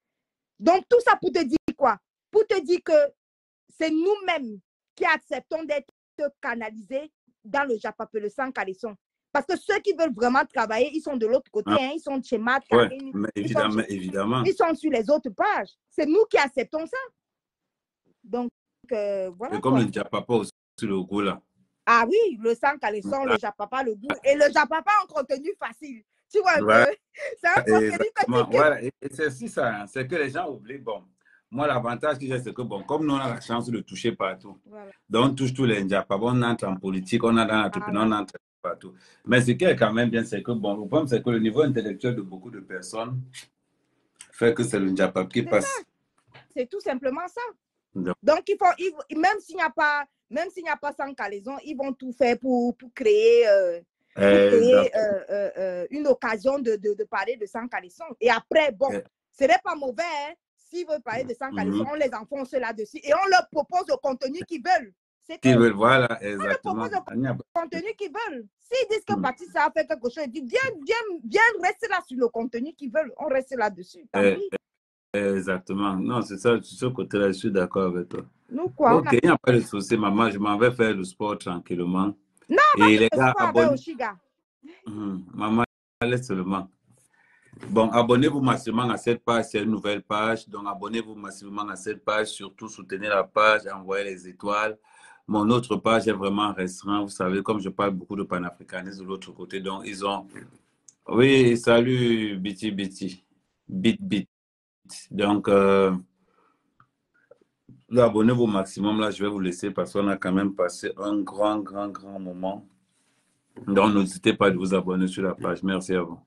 [SPEAKER 1] Donc, tout ça pour te dire quoi? Pour te dire que c'est nous-mêmes qui acceptons d'être canalisés dans le Japon, le sang calisson. Parce que ceux qui veulent vraiment travailler, ils sont de l'autre côté. Hein, ils sont chez Matt, Karine.
[SPEAKER 3] Évidemment.
[SPEAKER 1] Ils sont sur les autres pages. C'est nous qui acceptons ça. Donc, voilà.
[SPEAKER 3] C'est comme le Japapa aussi, le goût là.
[SPEAKER 1] Ah oui, le sang calisson, le Japapa, le goût. Et le Japapa en contenu facile. Tu vois un peu? C'est un contenu facile.
[SPEAKER 3] Voilà. Et c'est ça. C'est que les gens oublient. Bon, moi, l'avantage que j'ai, c'est que, bon, comme nous, on a la chance de toucher partout. Voilà. Donc, on touche tous les Japapa. On entre en politique, on entre dans l'entrepreneuriat, on entre partout. Mais ce qui est quand même bien, c'est que, bon, le problème, c'est que le niveau intellectuel de beaucoup de personnes fait que c'est le Njapap qui passe.
[SPEAKER 1] C'est tout simplement ça.
[SPEAKER 3] Donc,
[SPEAKER 1] Donc, même s'il n'y a pas 100 calaisons, ils vont tout faire pour créer, une occasion de parler de 100 calaisons. Et après, bon, ce n'est pas mauvais. Hein? S'ils veulent parler de 100 calaisons, on les enfonce là-dessus et on leur propose le contenu qu'ils veulent.
[SPEAKER 3] Qu'ils veulent, voilà,
[SPEAKER 1] on leur
[SPEAKER 3] exactement.
[SPEAKER 1] propose le contenu qu'ils veulent. S'ils disent que Patricia a fait quelque chose, ils disent viens, reste là sur le contenu qu'ils veulent. On reste là-dessus.
[SPEAKER 3] Exactement. Non, c'est ça, sur ce côté-là, je suis d'accord avec toi.
[SPEAKER 1] Nous, quoi?
[SPEAKER 3] Ok, il n'y a pas de souci, maman. Je m'en vais faire le sport tranquillement.
[SPEAKER 1] Non,
[SPEAKER 3] et les gars,
[SPEAKER 1] abonnez.
[SPEAKER 3] Maman, laisse seulement. Bon, abonnez-vous massivement à cette page, c'est une nouvelle page. Donc, abonnez-vous massivement à cette page. Surtout, soutenez la page, envoyez les étoiles. Mon autre page est vraiment restreinte. Vous savez, comme je parle beaucoup de panafricanisme de l'autre côté, donc ils ont... Oui, salut, Biti. Bit. Donc, abonnez-vous au maximum. Là, je vais vous laisser parce qu'on a quand même passé un grand moment. Donc, n'hésitez pas de vous abonner sur la page. Merci à vous.